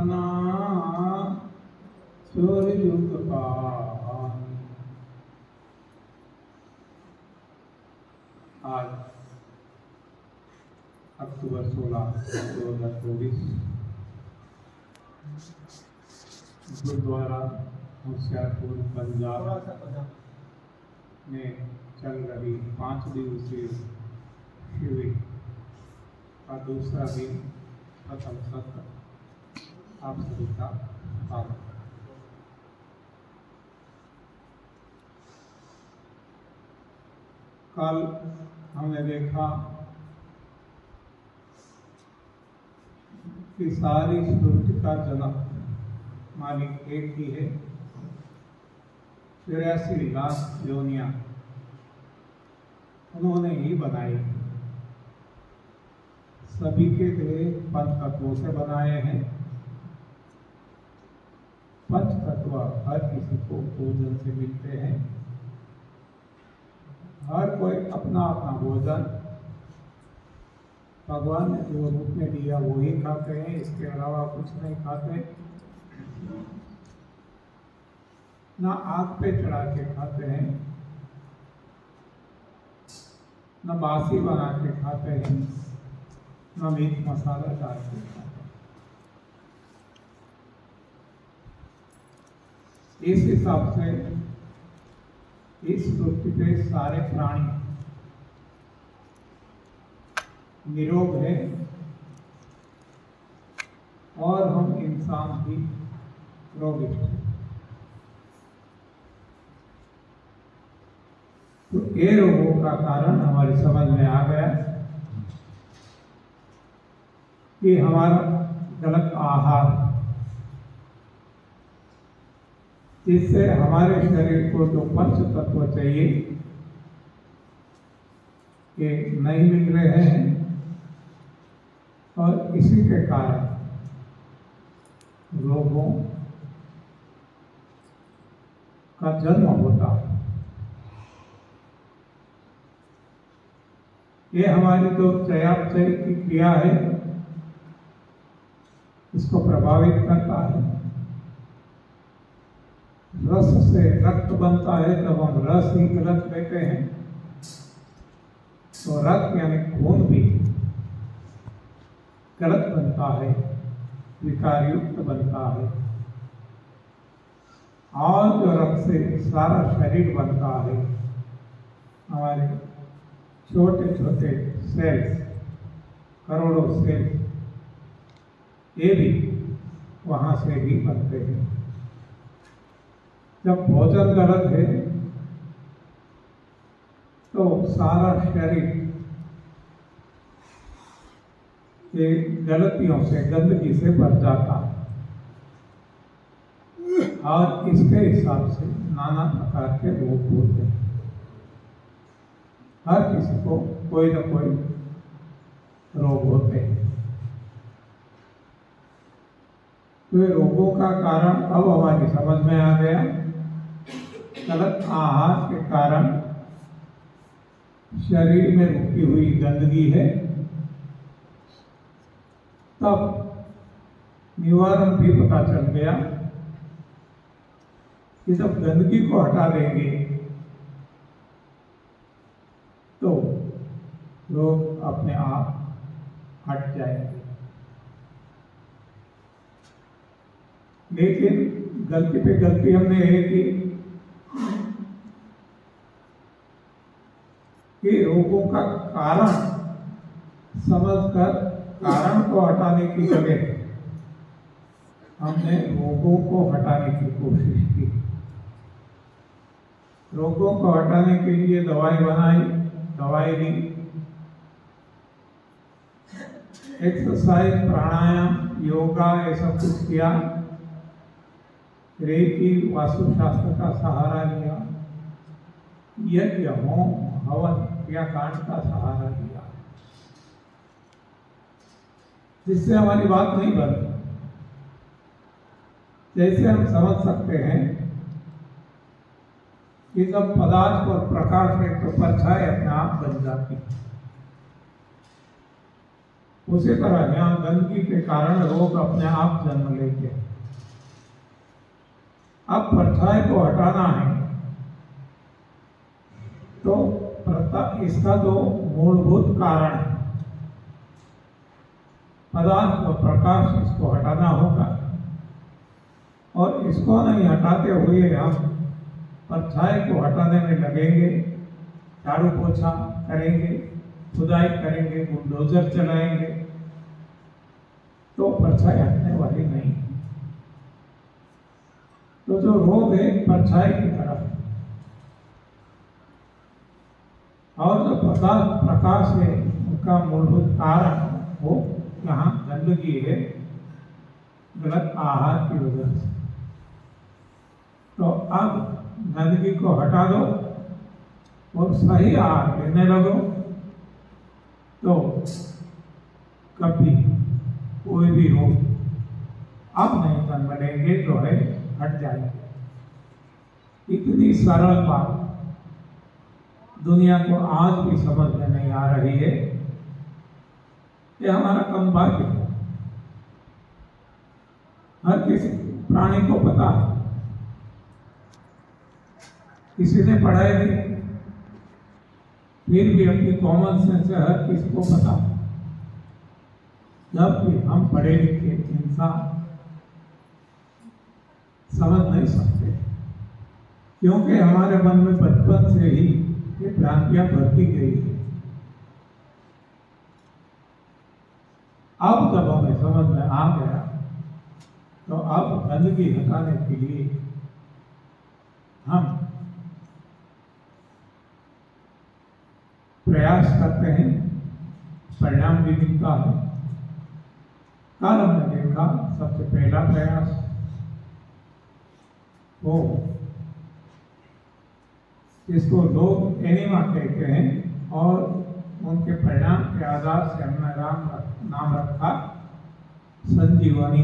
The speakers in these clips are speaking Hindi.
अपना चोर युग पान। आज अक्टूबर 16, 2024 गुरुद्वारा होशियारपुर पंजाब में चल रही 5 दिवसीय शिविर का दूसरा दिन प्रथम सत्र आप सभी का स्वागत। कल हमने देखा कि सारी सृष्टि का जनक मालिक एक ही है। 84 लाख योनियां उन्होंने ही बनाई। सभी के देह पंच तत्वों से बनाए हैं। पंच तत्व हर किसी को भोजन से मिलते हैं। हर कोई अपना अपना भोजन भगवान ने जो रूप में दिया वो ही खाते हैं, इसके अलावा कुछ नहीं खाते। ना आग पे चढ़ा के खाते हैं, न बासी बना के खाते हैं, न मीट मसाला डाल के खाते हैं। इस हिसाब से इस पृथ्वी पे सारे प्राणी निरोग है और हम इंसान भी रोगिष्ट हैं। तो ये रोगों का कारण हमारी समझ में आ गया कि हमारा गलत आहार, जिससे हमारे शरीर को जो पंच तत्व चाहिए ये नहीं मिल रहे हैं और इसी के कारण रोगों का जन्म होता है। ये हमारी जो चयापचय की क्रिया है इसको प्रभावित करता है। रस से रक्त बनता है, जब हम रस ही गलत लेते हैं तो रक्त यानी खून भी गलत बनता है, विकार युक्त बनता है। और जो रक्त से सारा शरीर बनता है, हमारे छोटे छोटे सेल्स, करोड़ों सेल्स, ये भी वहां से ही बनते हैं। जब भोजन गलत है तो सारा शरीर ये गलतियों से, गंदगी से भर जाता है और इसके हिसाब से नाना प्रकार के रोग होते हैं। हर किसी को कोई न कोई रोग होते हैं। तो ये रोगों का कारण अब हमारी समझ में आ गया। गलत आहार के कारण शरीर में रुकी हुई गंदगी है। तब निवारण भी पता चल गया कि जब गंदगी को हटा देंगे तो रोग अपने आप हट जाएंगे। लेकिन गलती पे गलती हमने ये की कि रोगों का कारण समझकर कारण को हटाने की जगह हमने रोगों को हटाने की कोशिश की। रोगों को हटाने के लिए दवाई बनाई, दवाई ली, एक्सरसाइज, प्राणायाम, योगा, ये सब कुछ किया। रेकी, वास्तुशास्त्र का सहारा लिया, यज्ञ, होम, हवन, क्रियाकांड का सहारा लिया, जिससे हमारी बात नहीं बनी। जैसे हम समझ सकते हैं कि जब पदार्थ और प्रकाश है तो परछाई अपने आप बन जाती है। उसी तरह यहाँ गंदगी के कारण रोग अपने आप जन्म लेते हैं। अब परछाई को हटाना है तो इसका जो मूलभूत कारण है पदार्थ और प्रकाश, इसको हटाना होगा। और इसको नहीं हटाते हुए हम परछाई को हटाने में लगेंगे, झाड़ू पोछा करेंगे, खुदाई करेंगे, बुलडोजर चलाएंगे, तो परछाई हटने वाली नहीं। तो जो रोग है परछाई की तरफ, और जो पदार्थ प्रकाश है उसका मूलभूत कारण वो यहाँ गंदगी है, गलत आहार की वजह से। तो अब गंदगी को हटा दो और सही आहार लेने लगो, तो कभी कोई भी रोग अब नहीं जन्म लेंगे, जो है हट जाएंगे। इतनी सरल बात दुनिया को आज भी समझ में नहीं आ रही है। ये हमारा कम भाग्य है। हर किसी प्राणी को पता है, किसी ने पढ़ाई नहीं, फिर भी अपनी कॉमन सेंस से हर किसी को पता है। जबकि हम पढ़े लिखे इंसान समझ नहीं सकते, क्योंकि हमारे मन में बचपन से ही ये भ्रांतियां भरती गई है। अब जब हमें समझ में आ गया, तो अब गंदगी हटाने के लिए हम प्रयास करते हैं, परिणाम भी मिलता है। कल हमने देखा सबसे पहला प्रयास वो जिसको लोग एनिमा कहते हैं, और उनके परिणाम के आधार से हमने नाम रखा संजीवनी।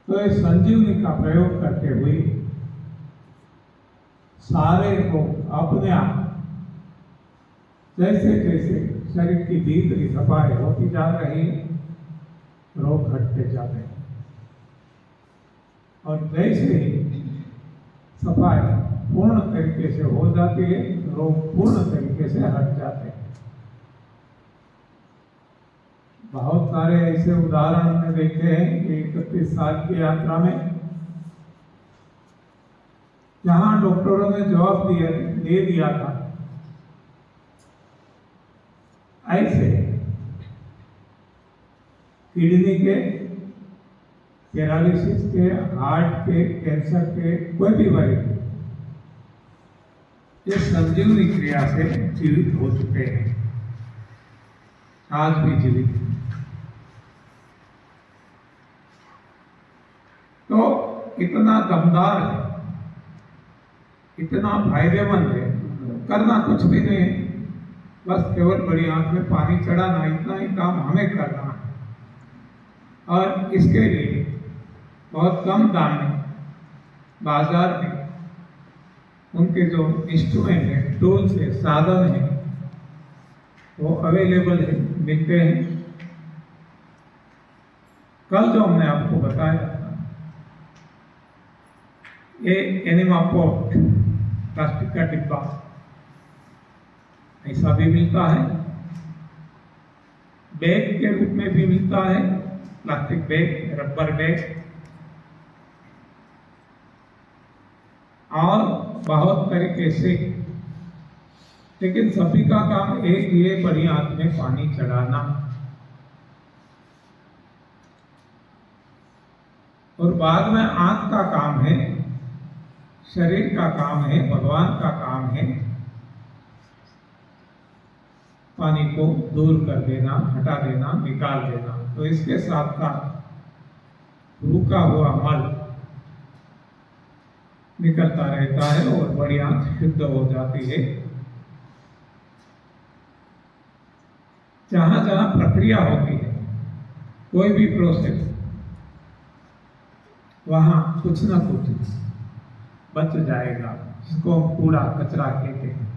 तो इस संजीवनी का प्रयोग करते हुए सारे लोग अपने आप जैसे जैसे शरीर की भीतरी सफाई होती जा रही है, रोग घटते जाते हैं, और जैसे ही सफाई पूर्ण तरीके से हो जाती है, रोग पूर्ण तरीके से हट जाते हैं। बहुत सारे ऐसे उदाहरण हमने देखे हैं कि 31 साल की यात्रा में जहां डॉक्टरों ने जवाब दे दिया था, ऐसे किडनी के, पैरालिसिस के, हार्ट के, कैंसर के, कोई भी मरीज ये संजीवनी क्रिया से जीवित हो चुके हैं, आज भी जीवित हैं। तो इतना दमदार है, इतना फायदेमंद है, करना कुछ भी नहीं, बस केवल बड़ी आंख में पानी चढ़ाना, इतना ही काम हमें करना है। और इसके लिए बहुत कम दाम में बाजार में उनके जो इंस्ट्रूमेंट है, टूल्स है, साधन है, वो अवेलेबल है, मिलते हैं। कल जो हमने आपको बताया ये एनिमा पॉट, प्लास्टिक का डिब्बा, ऐसा भी मिलता है, बैग के रूप में भी मिलता है, प्लास्टिक बैग, रबर बैग, और बहुत तरीके से। लेकिन सभी का काम एक ही है, बड़ी आंख में पानी चढ़ाना। और बाद में आंख का काम है, शरीर का काम है, भगवान का काम है पानी को दूर कर देना, हटा देना, निकाल देना। तो इसके साथ साथ रुका हुआ मल निकलता रहता है और बड़ी आंख शुद्ध हो जाती है। जहां जहां प्रक्रिया होती है, कोई भी प्रोसेस, वहां कुछ ना कुछ बच जाएगा, जिसको हम कूड़ा कचरा कहते हैं।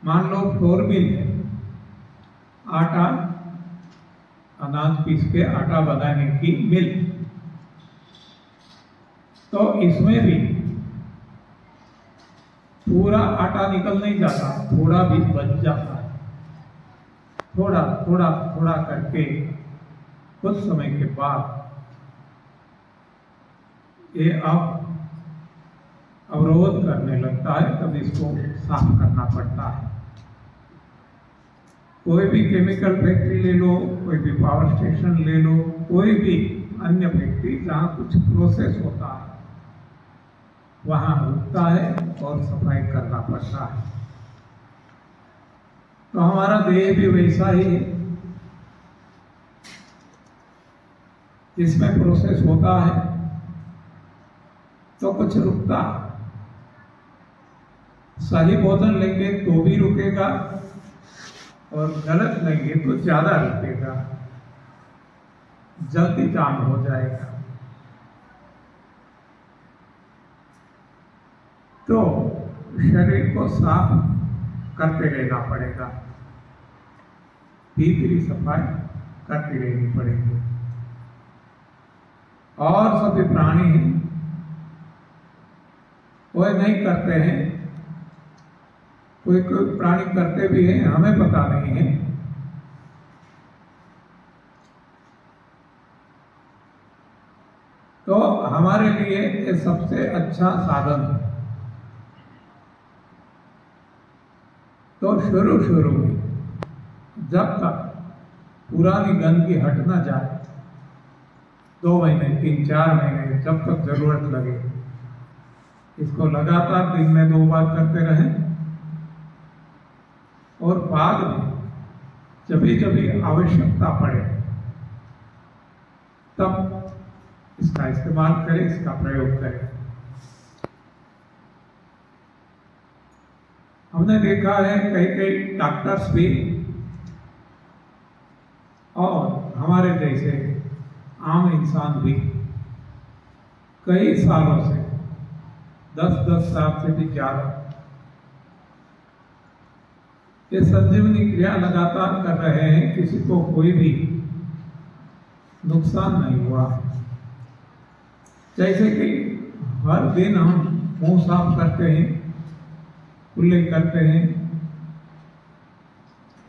मान लो फ्लोर मिल है, आटा, अनाज पीस के आटा बनाने की मिल। तो इसमें भी पूरा आटा निकल नहीं जाता, थोड़ा भी बच जाता है। थोड़ा थोड़ा थोड़ा करके कुछ समय के बाद ये अब अवरोध करने लगता है, तब इसको साफ करना पड़ता है। कोई भी केमिकल फैक्ट्री ले लो, कोई भी पावर स्टेशन ले लो, कोई भी अन्य फैक्ट्री जहाँ कुछ प्रोसेस होता है वहाँ रुकता है और सफाई करना पड़ता है। तो हमारा देह भी वैसा ही है, जिसमें प्रोसेस होता है तो कुछ रुकता है। सही भोजन लेंगे तो भी रुकेगा और गलत लेंगे तो ज्यादा रुकेगा, जल्दी जाम हो जाएगा। तो शरीर को साफ करते रहना पड़ेगा, भीतरी सफाई करती रहनी पड़ेगी। और सभी प्राणी हैं, कोई नहीं करते हैं, कोई कोई प्राणी करते भी हैं, हमें पता नहीं है। तो हमारे लिए ये सबसे अच्छा साधन है। तो शुरू में जब तक पुरानी गंदगी हट ना जाए, 2 महीने 3-4 महीने, जब तक जरूरत लगे, इसको लगातार दिन में 2 बार करते रहें। और बाद में जब भी आवश्यकता पड़े तब इसका इस्तेमाल करें, इसका प्रयोग करें। हमने देखा है कई डॉक्टर्स भी और हमारे जैसे आम इंसान भी कई सालों से, 10-10 साल से भी ज्यादा, ये संजीवनी क्रिया लगातार कर रहे हैं, किसी को कोई भी नुकसान नहीं हुआ। जैसे कि हर दिन हम मुंह साफ करते हैं, कुल्ले करते हैं,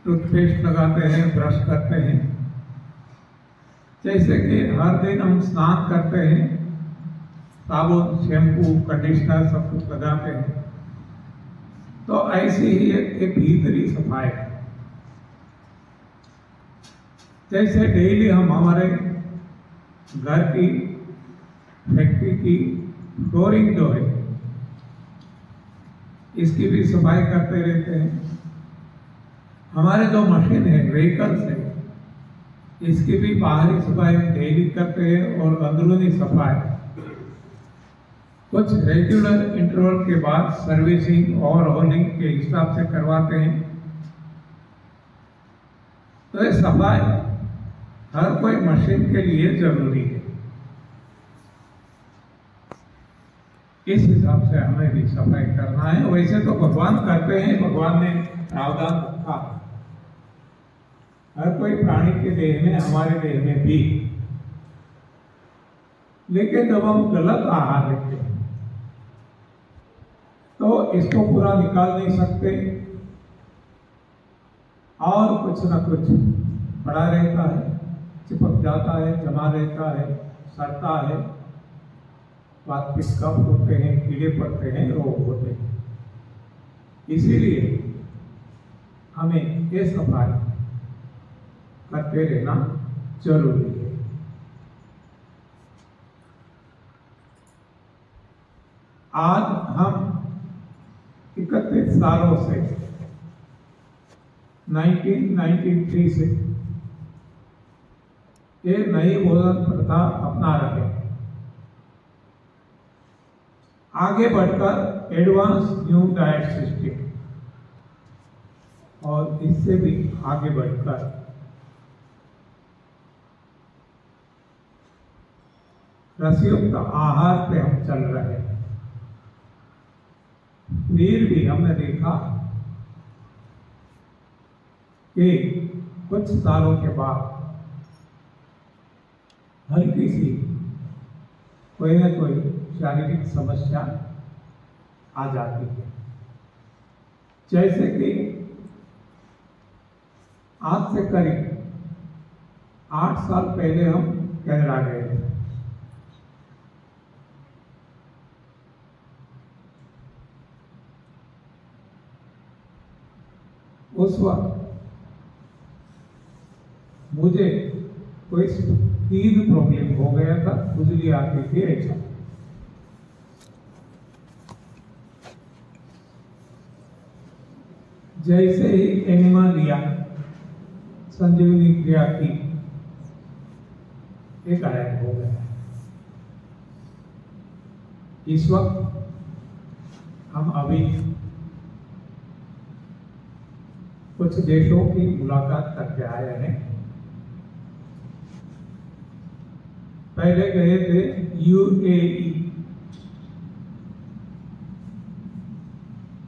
टूथपेस्ट लगाते हैं, ब्रश करते हैं, जैसे कि हर दिन हम स्नान करते हैं, साबुन, शैम्पू, कंडीशनर सब कुछ लगाते हैं, तो ऐसी ही एक भीतरी सफाई है। जैसे डेली हम हमारे घर की, फैक्ट्री की फ्लोरिंग जो है, इसकी भी सफाई करते रहते हैं। हमारे जो मशीन है, व्हीकल्स है, इसकी भी बाहरी सफाई डेली करते हैं और अंदरूनी सफाई कुछ रेगुलर इंटरवल के बाद सर्विसिंग और ओवरहॉलिंग के हिसाब से करवाते हैं। तो ये सफाई हर कोई मशीन के लिए जरूरी है। इस हिसाब से हमें भी सफाई करना है। वैसे तो भगवान करते हैं, भगवान ने प्रावधान रखा हर कोई प्राणी के देह में, हमारे देह में भी। लेकिन जब हम गलत आहार लेते हैं तो इसको पूरा निकाल नहीं सकते और कुछ ना कुछ पड़ा रहता है, चिपक जाता है, जमा रहता है, सड़ता है, वातपित्त कफ होते हैं, कीड़े पड़ते हैं, रोग होते हैं। इसीलिए हमें ये सफाई करते रहना जरूरी है। आज हम 31 सालों से 1993 से ये नई भोजन प्रथा अपना रहे, आगे बढ़कर एडवांस न्यू डाइट सिस्टम और इससे भी आगे बढ़कर रसयुक्त आहार पे हम चल रहे हैं। फिर भी हमने देखा कि कुछ सालों के बाद हल्की सी कोई ना कोई शारीरिक समस्या आ जाती है। जैसे कि आज से करीब 8 साल पहले हम कनाडा गए थे। उस वक्त मुझे कोई स्किन प्रॉब्लम हो गया था, खुजली आती थी ऐसा। जैसे ही एनिमा लिया, संजीवनी क्रिया की, एक गायब हो गया। इस वक्त हम अभी कुछ देशों की मुलाकात करके आए हैं। पहले गए थे यूएई,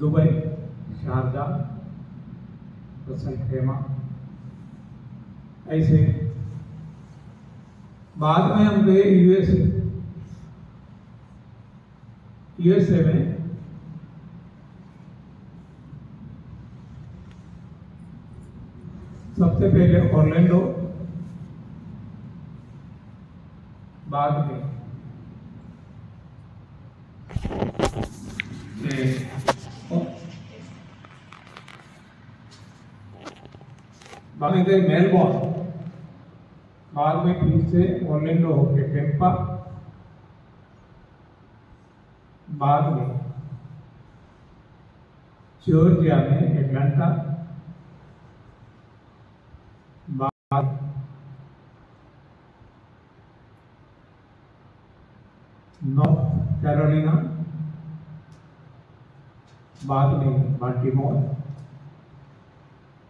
दुबई, शारजाह, रसल खेमा, ऐसे। बाद में हम गए यूएसए में। सबसे पहले ऑरलैंडो, बाद में गए मेलबोर्न, बाद में फिर से ऑरलैंडो होके टेम्पा, बाद में जॉर्जिया में एटलांटा, बाद नॉर्थ कैरोलिना, बाद में बाल्टीमोर,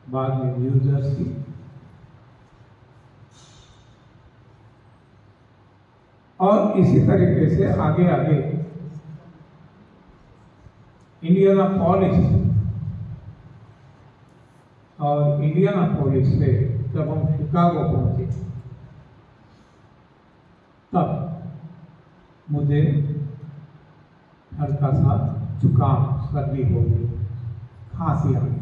बाद में न्यू जर्सी, और इसी तरीके से आगे आगे इंडियानापोलिस, और इंडियानापोलिस से जब हम शिकागो पहुंचे तब मुझे हल्का सा जुकाम, सर्दी हो गई, खांसी आ गई।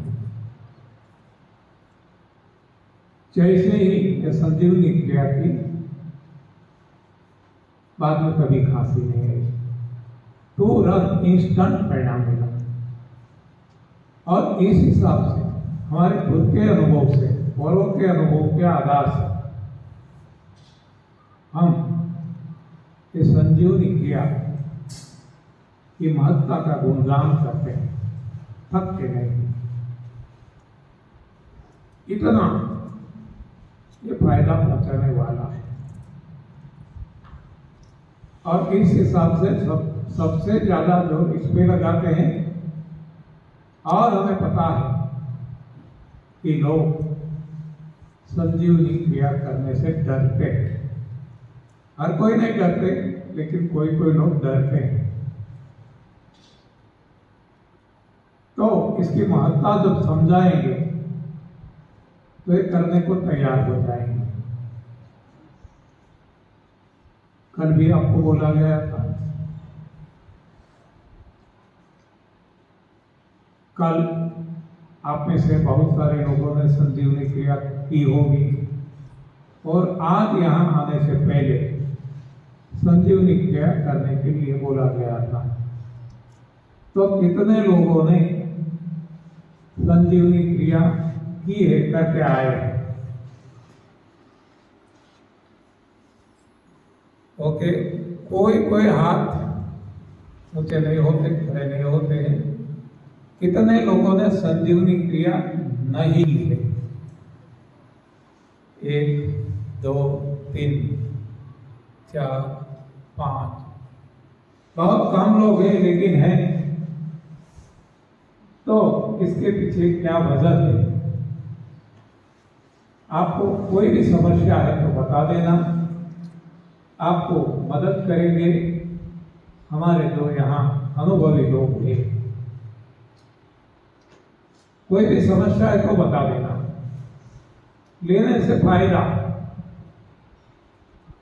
जैसे ही ये संजीवनी क्रिया की, बाद में कभी खांसी नहीं आई, तुरंत इंस्टेंट परिणाम मिला। और इस हिसाब से हमारे खुद के अनुभव से, औरों के अनुभव के आधार से हम ये संजीवनी क्रिया की महत्ता का गुणगान करते हैं, थकते नहीं। इतना ये फायदा पहुंचाने वाला है। और इस हिसाब से सबसे ज्यादा जो इस पे लगाते हैं, और हमें पता है कि लोग संजीवनी क्रिया करने से डरते हैं। हर कोई नहीं डरते, लेकिन कोई कोई लोग डरते हैं। तो इसकी महत्ता जब समझाएंगे तो ये करने को तैयार हो जाएंगे। कल भी आपको बोला गया था, कल आप में से बहुत सारे लोगों ने संजीवनी क्रिया की होगी, और आज यहाँ आने से पहले संजीवनी क्रिया करने के लिए बोला गया था। तो कितने लोगों ने संजीवनी क्रिया की है, करके आए हैं? ओके, कोई हाथ ऊंचे नहीं होते, खड़े नहीं होते हैं। कितने लोगों ने संजीवनी क्रिया नहीं ली है? 1, 2, 3, 4, 5, बहुत कम लोग हैं, लेकिन हैं। तो इसके पीछे क्या वजह है? आपको कोई भी समस्या है तो बता देना, आपको मदद करेंगे हमारे जो यहाँ अनुभवी लोग हैं। कोई भी समस्या है तो बता देना। लेने से फायदा,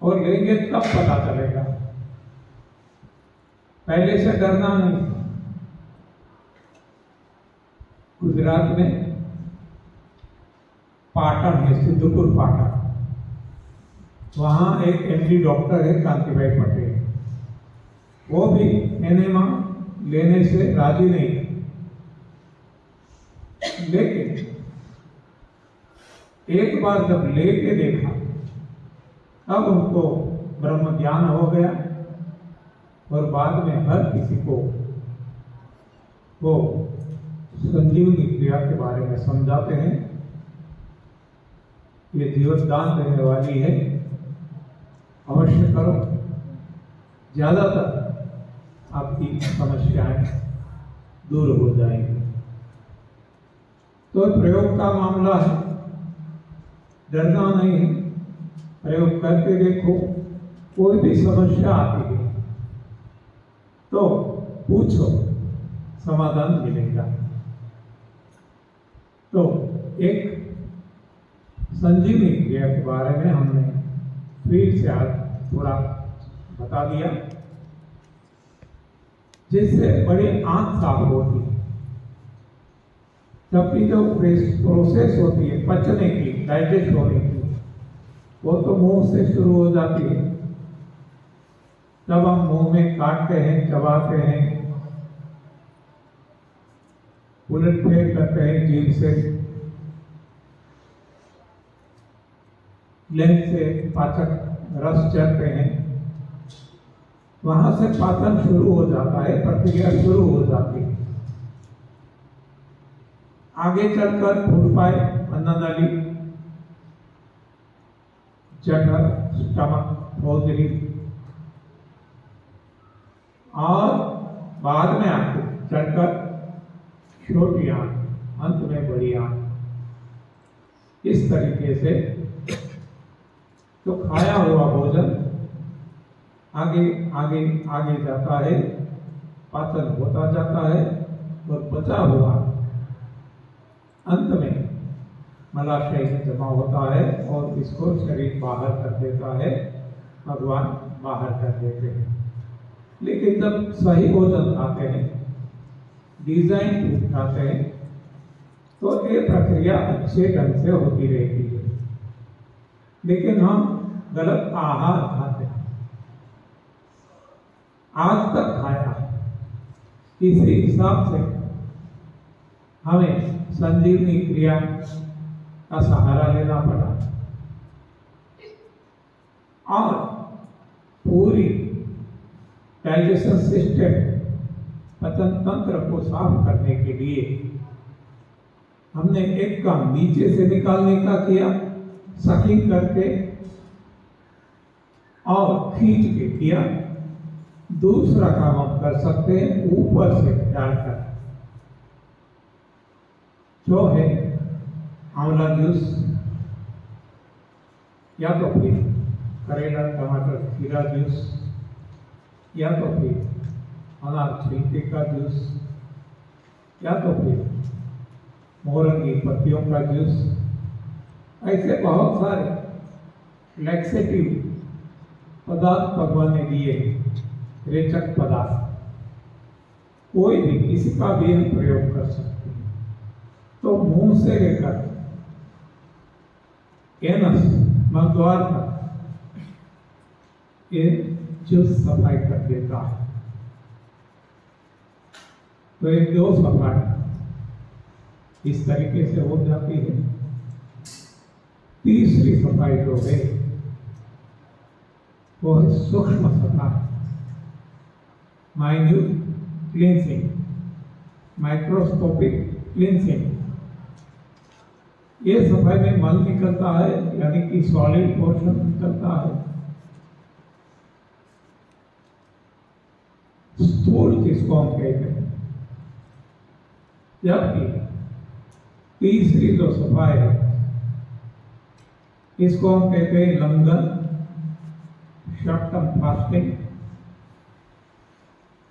और लेंगे तब पता चलेगा, पहले से डरना नहीं। गुजरात में पाटन है, सिद्धपुर पाटन, वहां एक एमडी डॉक्टर है कांतिभाई पटेल, वो भी एनेमा लेने से राजी नहीं है, लेकिन एक बार जब लेके देखा तब उनको ब्रह्म ज्ञान हो गया, और बाद में हर किसी को वो संजीवनी क्रिया के बारे में समझाते हैं। ये जीवनदान देने वाली है, अवश्य करो, ज्यादातर आपकी समस्याएं दूर हो जाएंगी। तो प्रयोग का मामला है, डरना नहीं है, प्रयोग करके देखो। कोई भी समस्या आती है तो पूछो, समाधान मिलेगा। तो एक संजीवनी क्रिया के बारे में हमने फिर से आज थोड़ा बता दिया, जिससे बड़ी आंख साफ होती है। जबकि जो प्रोसेस होती है पचने की, डाइजेस्ट होने की, वो तो मुंह से शुरू हो जाती है। जब हम मुंह में काटते हैं, चबाते हैं, उलट फेर करते हैं जीभ से, लेंस से पाचक रस चलते हैं, वहां से पाचन शुरू हो जाता है, प्रक्रिया शुरू हो जाती है। आगे चलकर फूड पाइप, अन्ननली, जठर, स्टमक, होजरी, और बाद में आके चलकर छोटी आंख, अंत में बड़ी आंख। इस तरीके से तो खाया हुआ भोजन आगे आगे आगे जाता है, पाचन होता जाता है, और बचा हुआ अंत में मलाशय में जमा होता है, और इसको शरीर बाहर कर देता है, भगवान बाहर कर देते हैं। लेकिन जब सही भोजन खाते हैं, डिजाइन फूड खाते हैं, तो ये प्रक्रिया अच्छे ढंग से होती रहती है। लेकिन हम गलत आहार खाते हैं, आज तक खाया, इसी हिसाब से हमें संजीवनी क्रिया का सहारा लेना पड़ा, और पूरी डाइजेशन सिस्टम, पचन तंत्र को साफ करने के लिए हमने एक काम नीचे से निकालने का किया, सकिंग करके और खींच के किया। दूसरा काम हम कर सकते हैं ऊपर से डालकर, जो है आंवला जूस, या तो फिर करेला टमाटर खीरा जूस, या तो फिर अनार छिलके का जूस, या तो फिर मोरंगी पत्तियों का जूस। ऐसे बहुत सारे लैक्सेटिव पदार्थ भगवान ने दिए, रेचक पदार्थ, कोई भी किसी का भी हम प्रयोग कर सकते हैं। तो मुंह से लेकर एनस मलद्वार तक ये जूस सफाई कर देता है। तो ये दो सफाई इस तरीके से हो जाती है। तीसरी सफाई जो है वो है सूक्ष्म सफाई, माइन्यूट क्लींसिंग, माइक्रोस्कोपिक क्लींसिंग। ये सफाई में मल निकलता है, यानी कि सॉलिड पोर्शन निकलता है। स्थूल किसको हम कहते हैं, जबकि तीसरी जो सफाई है इसको हम कहते हैं लंघन, शॉर्ट टर्म फास्टिंग,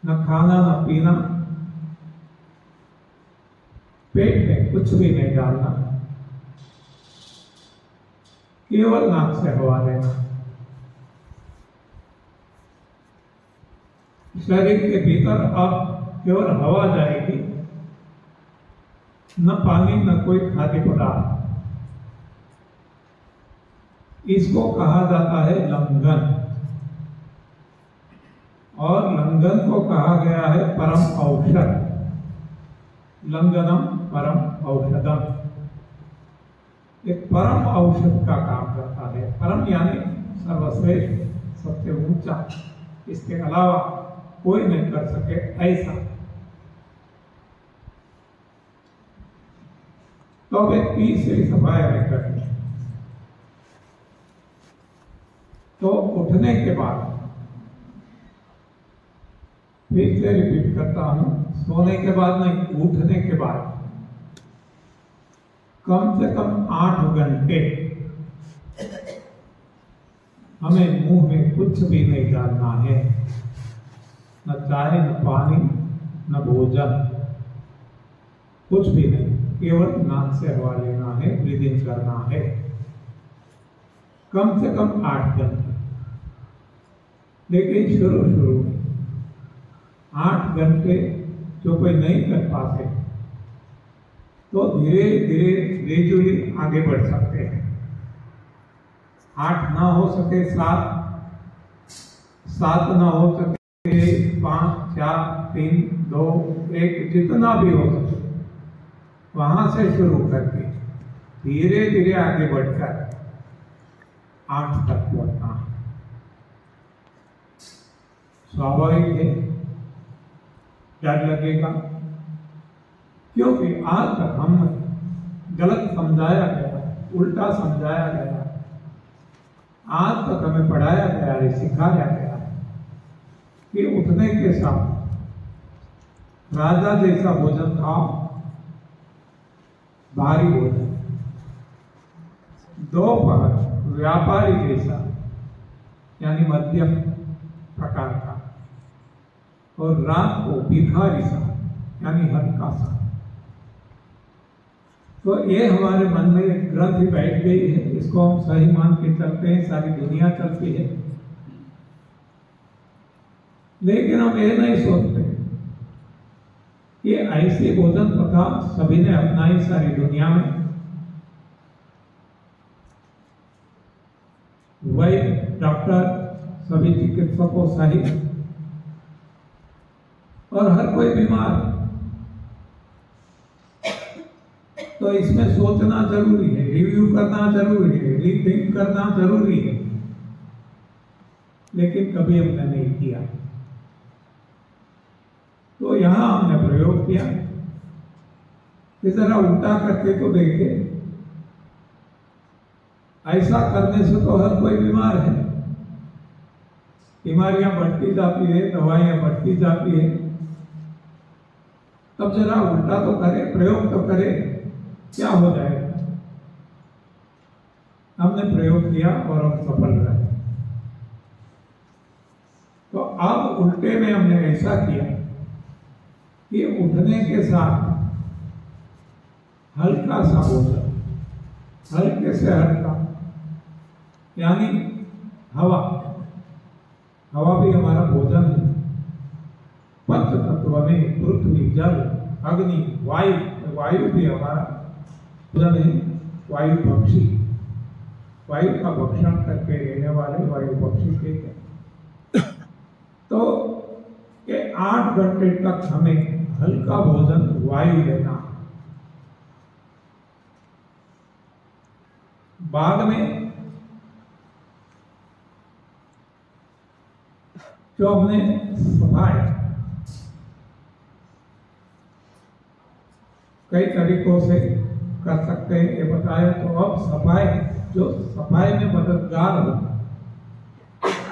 न खाना न पीना, पेट में कुछ भी नहीं डालना, केवल नाक से हवा लेना। शरीर के भीतर अब केवल हवा जाएगी, न पानी न कोई खाद्य पदार्थ। इसको कहा जाता है लंघन, और लंघन को कहा गया है परम औषध। लंघनम परम औषधम, एक परम औषध का काम करता है। परम यानी सर्वश्रेष्ठ, सबसे ऊंचा, इसके अलावा कोई नहीं कर सके ऐसा। तो वे तीसरी सफाई में करनी। तो उठने के बाद, फिर से रिपीट करता हूं, सोने के बाद नहीं, उठने के बाद कम से कम 8 घंटे हमें मुंह में कुछ भी नहीं डालना है, न चाय न पानी न भोजन, कुछ भी नहीं, केवल नाक से हवा लेना है, ब्रीदिंग करना है, कम से कम 8 घंटे। लेकिन शुरू में 8 घंटे जो कोई नहीं कर पाते तो धीरे धीरे ग्रेजुअली आगे बढ़ सकते हैं। 8 ना हो सके 7 ना हो सके 5, 4, 3, 2, 1, जितना भी हो सके वहां से शुरू करके धीरे धीरे आगे बढ़कर 8 तक पहुंचना है। स्वाभाविक है डर लगेगा, क्योंकि आज तक हम गलत समझाया गया, उल्टा समझाया गया, आज तक हमें पढ़ाया गया है, सिखाया गया है कि उठने के साथ राजा जैसा भोजन खाओ, भारी भोजन, दोपहर व्यापारी जैसा यानी मध्यम प्रकार का, और रात को भिखारी सा यानी हल्का सा। तो ये हमारे मन में एक ग्रंथि बैठ गई है, इसको हम सही मान के चलते हैं, सारी दुनिया चलती है। लेकिन हम ये नहीं सोचते कि ऐसी भोजन प्रथा सभी ने अपनाई सारी दुनिया में। वही डॉक्टर, सभी चिकित्सकों सहित, और हर कोई बीमार। तो इसमें सोचना जरूरी है, रिव्यू करना जरूरी है, रीथिंक करना जरूरी है, लेकिन कभी हमने नहीं किया। तो यहां हमने प्रयोग किया कि जरा उल्टा करके तो देखे। ऐसा करने से तो हर कोई बीमार है, बीमारियां बढ़ती जाती है, दवाइयां बढ़ती जाती है। तब जरा उल्टा तो करे, प्रयोग तो करे, क्या हो जाएगा। हमने प्रयोग किया और हम सफल रहे। तो अब उल्टे में हमने ऐसा किया कि उठने के साथ हल्का सा भोजन, हल्के से हल्का यानी हवा, हवा भी हमारा भोजन है। पंच तत्व में पृथ्वी, जल, अग्नि, वायु, वायु भी हमारा भोजन है। वायु पक्षी, वायु का भक्षण करके रहने वाले वायु पक्षी के। तो ये 8 घंटे तक हमें हल्का भोजन वायु लेना। बाद में जो हमने सफाई कई तरीकों से कर सकते हैं ये बताया। तो अब सफाई, जो सफाई में मददगार हो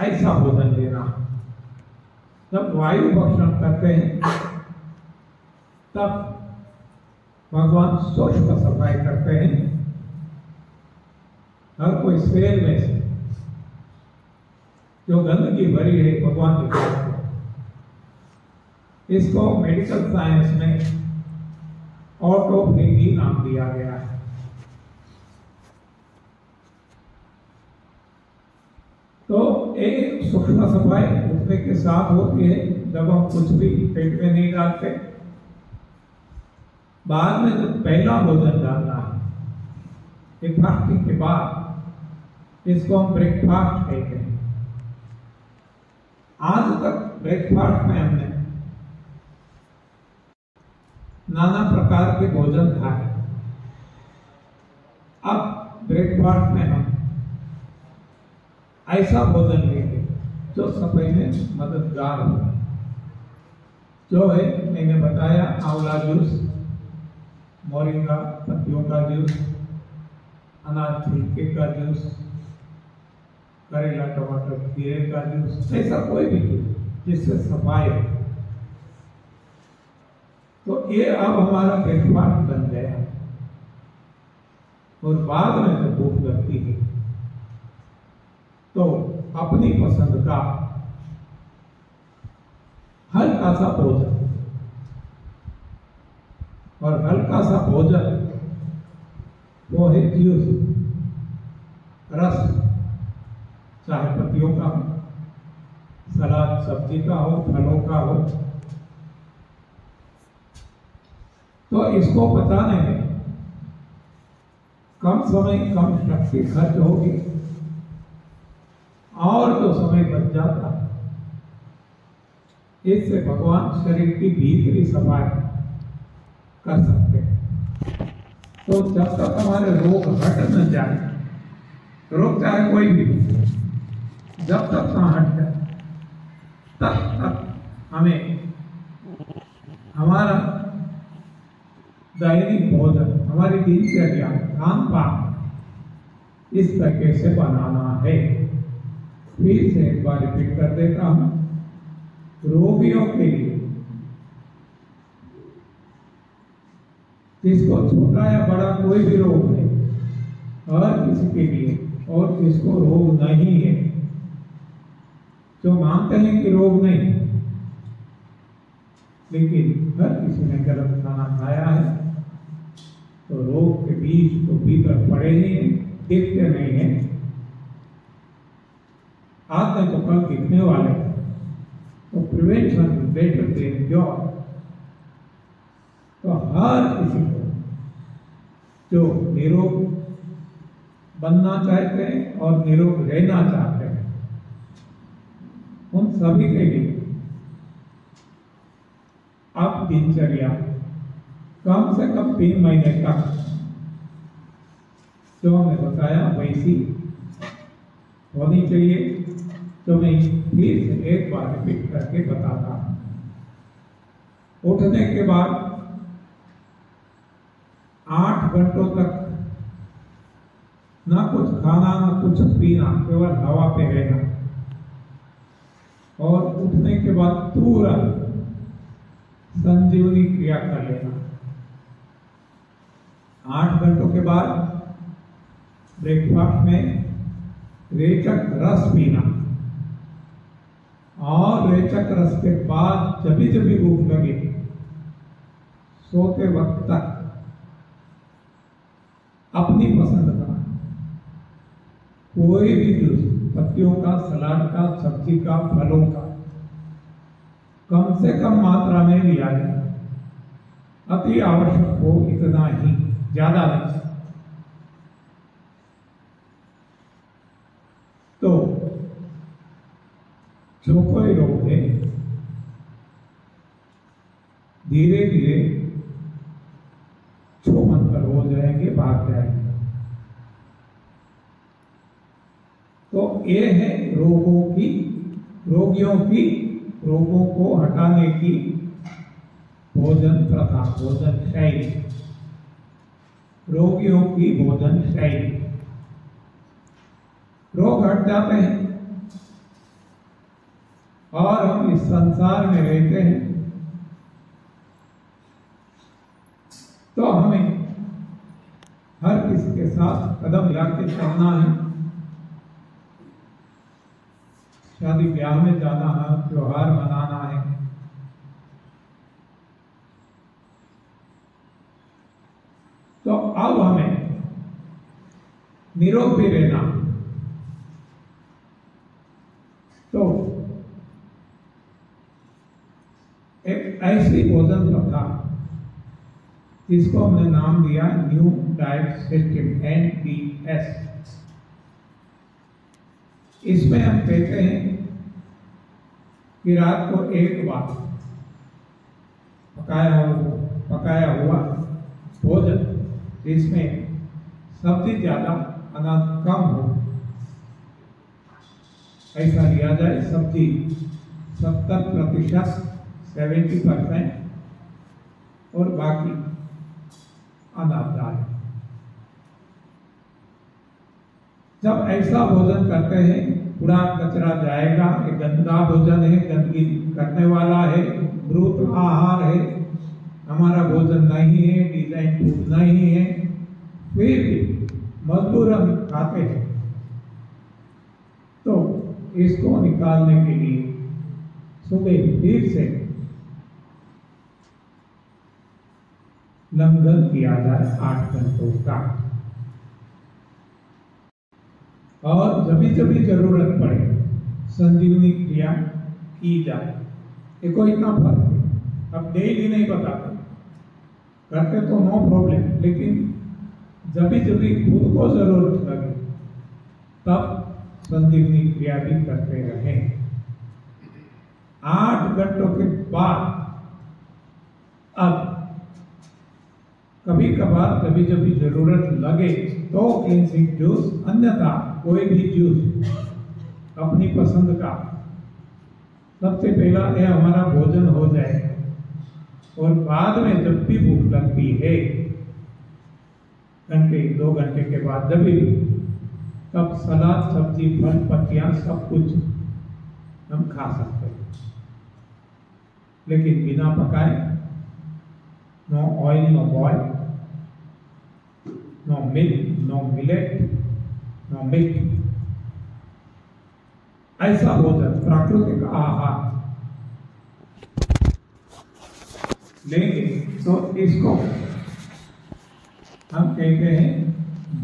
ऐसा भोजन लेना। जब वायु भक्षण करते हैं तब भगवान सूक्ष्म सफाई करते हैं। हर कोई सेल में से जो गंदगी भरी है भगवान निकालते हैं। इसको मेडिकल साइंस में ऑटोफेगी नाम दिया गया है। तो एक सूक्ष्म सफाई उठने के साथ होती है जब हम कुछ भी पेट में नहीं डालते। बाद में जो पहला भोजन डालना है फास्टिंग के बाद, इसको हम ब्रेकफास्ट कहते हैं। आज तक ब्रेकफास्ट में हमने नाना प्रकार के भोजन खाए। अब ब्रेकफास्ट में हम ऐसा भोजन लेंगे जो सफाई में मददगार हो, जो है मैंने बताया आंवला जूस, मोरिंगा पत्तियों का जूस, अनार छिलके का जूस, करेला टमाटर खीरे का जूस, ऐसा कोई भी जूस जिससे सफाई हो। तो ये अब हमारा ब्रेकफास्ट बन गया। और बाद में जब भूख लगती है तो अपनी पसंद का हल्का सा भोजन, और हल्का सा भोजन वो है जूस, रस, चाहे पत्तियों का हो, सलाद सब्जी का हो, फलों का हो। तो इसको पचाने में कम समय कम शक्ति खर्च होगी, और जो समय बच जाता है इससे भगवान शरीर की भीतरी सफाई कर सकते हैं। तो जब तक हमारे रोग हट न जाए, रोग चाहे कोई भी, जब तक ना हट जाए तब तक हमें हमारा दैनिक भोजन, हमारी दिनचर्या, खान पान इस तरीके से बनाना है। फिर से एक बार रिपीट कर देता हूं, रोगियों के लिए, जिसको छोटा या बड़ा कोई भी रोग है, और किसी के लिए, और जिसको रोग नहीं है, जो मानते हैं कि रोग नहीं, लेकिन हर किसी ने गलत खाना खाया है, तो रोग के बीज तो भीतर पड़े ही हैं, दिखते नहीं हैं, आज में तो कल दिखने वाले हैं। तो प्रिवेंशन बेटर देन क्योर। तो हर किसी को जो निरोग बनना चाहते हैं और निरोग रहना चाहते हैं, उन सभी के लिए अब दिनचर्या कम से कम 3 महीने तक जो हमने बताया वैसी होनी चाहिए। तो मैं फिर से एक बार रिपीट करके बताता हूं। उठने के बाद 8 घंटों तक ना कुछ खाना ना कुछ पीना, केवल हवा पे रहना, और उठने के बाद तुरंत संजीवनी क्रिया कर लेना। 8 घंटों के बाद ब्रेकफास्ट में रेचक रस पीना, और रेचक रस के बाद जब भी भूख लगे सोते वक्त तक अपनी पसंद का कोई भी जूस, पत्तियों का, सलाद का, सब्जी का, फलों का, कम से कम मात्रा में लिया जाए। अति आवश्यक हो इतना ही, ज्यादा नहीं। तो जो कोई रोग है धीरे धीरे छूमंतर हो जाएंगे, भाग जाएंगे। तो ये है रोगियों की रोगों को हटाने की भोजन प्रथा, भोजन शैली, रोगियों की भोजन शैली। रोग हट जाते हैं और हम इस संसार में रहते हैं, तो हमें हर किसी के साथ कदम मिला के चलना है। शादी ब्याह में जाना है, त्योहार मनाना है, तो अब हमें निरोग भी रहना, ऐसी भोजन प्रथा जिसको हमने नाम दिया न्यू डाइट सिस्टम NDS। इसमें हम कहते हैं कि रात को एक बार पकाया हुआ भोजन जिसमें सब्जी ज्यादा अनाज कम हो, ऐसा लिया जाए। सब्जी 70%, 70% और बाकी अनाज दाल। जब ऐसा भोजन करते हैं पूरा कचरा जाएगा। ये गंदा भोजन है, गंदगी करने वाला है, मृत आहार है, हमारा भोजन नहीं है, डिजाइन फूड नहीं है, फिर भी मजबूरन खाते हैं। तो इसको निकालने के लिए सुबह फिर से लंघन किया जाए 8 घंटों का। और जब भी जरूरत पड़े संजीवनी क्रिया की जाए। देखो इतना फर्क है, अब डेली नहीं बताते, करते तो नो प्रॉब्लम, लेकिन जब भी खुद को जरूरत लगे तब संजीवनी क्रिया भी करते रहें। 8 घंटों के बाद अब कभी कभार जब जरूरत लगे तो क्लींसिंग जूस, अन्यथा कोई भी जूस अपनी पसंद का। सबसे पहला ये हमारा भोजन हो जाए और बाद में जब भी भूख लगती है घंटे 2 घंटे के बाद जब भी, तब सलाद, सब्जी, फल, पत्तियां सब कुछ हम खा सकते हैं, लेकिन बिना पकाए। No oil, no boil, no milk, no millet, no milk. ऐसा भोजन, प्राकृतिक आहार लेंगे तो इसको हम कहते हैं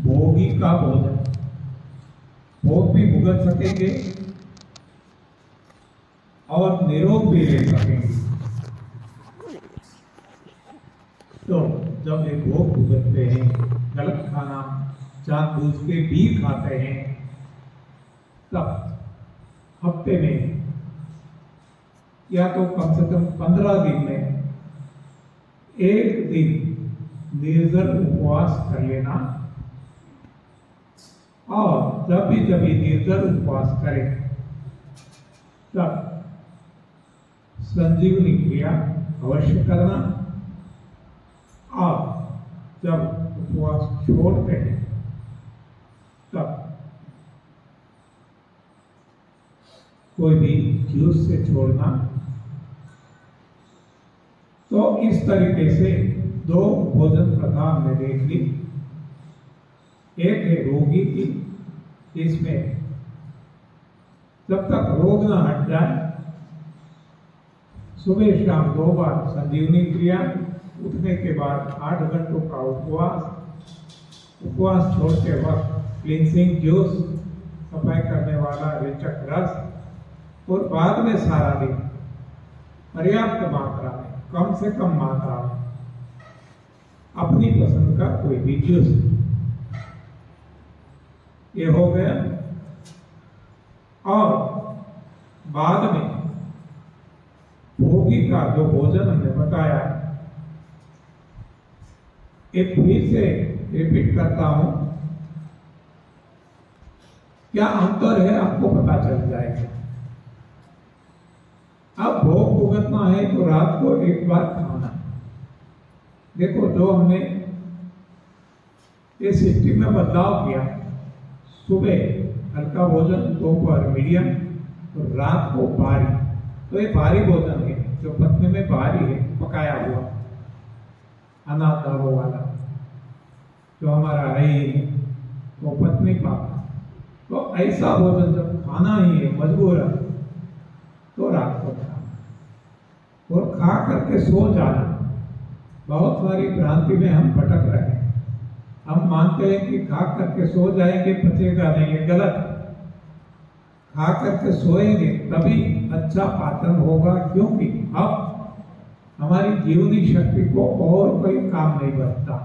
भोगी का भोजन। भोग भी भुगत सकेंगे और निरोग भी ले सकेंगे। तो जब ये भोग भुगतते हैं, गलत खाना जानबूझ के भी खाते हैं, तब हफ्ते में या तो कम से कम 15 दिन में 1 दिन निर्जल उपवास कर लेना। और जब भी निर्जल उपवास करें तब संजीवनी क्रिया अवश्य करना। और जब उपवास छोड़ते हैं तब कोई भी जूस से छोड़ना। तो इस तरीके से 2 भोजन प्रथा हमने देख ली। एक है रोगी की, इसमें जब तक रोग न हट जाए सुबह शाम 2 बार संजीवनी क्रिया, उठने के बाद 8 घंटों का उपवास छोड़ते वक्त क्लींसिंग जूस, सफाई करने वाला रेचक रस, और बाद में सारा दिन पर्याप्त मात्रा में, कम से कम मात्रा में अपनी पसंद का कोई भी जूस। ये हो गया। और बाद में भोगी का जो भोजन हमने बताया, एक फिर से रिपीट करता हूं, क्या अंतर है आपको पता चल जाएगा। अब भोग भुगतना है तो रात को एक बार खाना। देखो जो हमने ये सिस्टम में बदलाव किया, सुबह हल्का भोजन, दोपहर मीडियम, तो रात को भारी। तो ये भारी भोजन है जो पत्नी में भारी है, पकाया हुआ अनाज दालों वाला जो हमारा है ही वो पत्नी पाता। तो ऐसा भोजन जब खाना ही है मजबूर, तो रात को खाना और खा करके सो जाना। बहुत सारी भ्रांति में हम भटक रहे हैं। हम मानते हैं कि खा करके सो जाएंगे पचेगा नहीं, ये गलत। खा करके सोएंगे तभी अच्छा पाचन होगा, क्योंकि अब हमारी जीवनी शक्ति को और कोई काम नहीं बचता।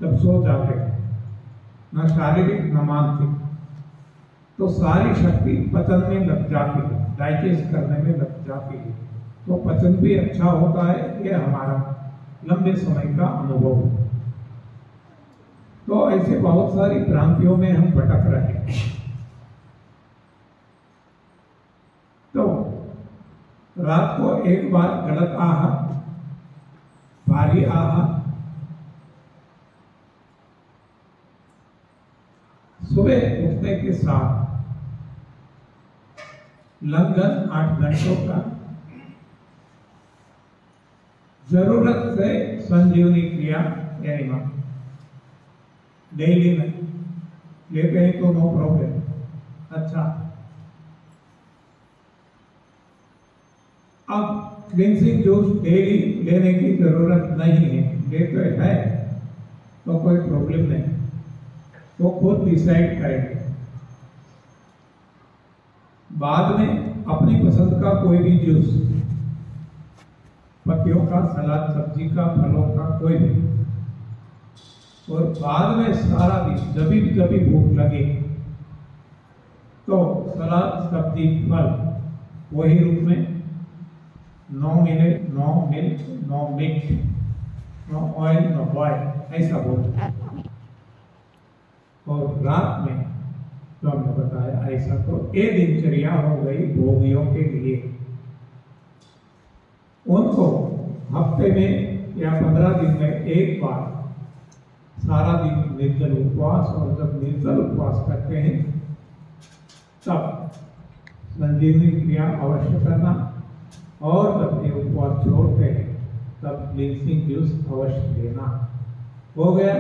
जब सो जाते हैं, न शारीरिक न मानसिक, तो सारी शक्ति पचन में लग जाती है, डाइजेस्ट करने में लग जाती है, तो पचन भी अच्छा होता है। ये हमारा लंबे समय का अनुभव है। तो ऐसे बहुत सारी भ्रांतियों में हम भटक रहे हैं। तो रात को एक बार गलत आहार, भारी आहार, सुबह उठने के साथ लंघन 8 घंटों का, जरूरत से संजीवनी क्रिया यानी डेली में लेते हैं तो नो प्रॉब्लम। अच्छा, अब क्लिंजिंग जूस डेली लेने की जरूरत नहीं है, लेते हैं तो कोई प्रॉब्लम नहीं, तो खुद डिसाइड करेंगे। बाद में अपनी पसंद का कोई भी जूस, पत्तियों का, सलाद, सब्जी का, फलों का, कोई भी, और बाद में सारा दिन जब भी कभी भूख लगे तो सलाद, सब्जी, फल वही रूप में, no minute, no milk, no meat, no oil, no boil, ऐसा बोलते। और रात में तो हमने बताया ऐसा, तो ये दिनचर्या हो गई भोगियों के लिए। उनको हफ्ते में या 15 दिन में एक बार सारा दिन निर्जल उपवास, और जब निर्जल उपवास करते हैं तब संजीवनी क्रिया अवश्य करना, और जब ये उपवास छोड़ते हैं तब क्लींजिंग जूस अवश्य लेना। हो गया।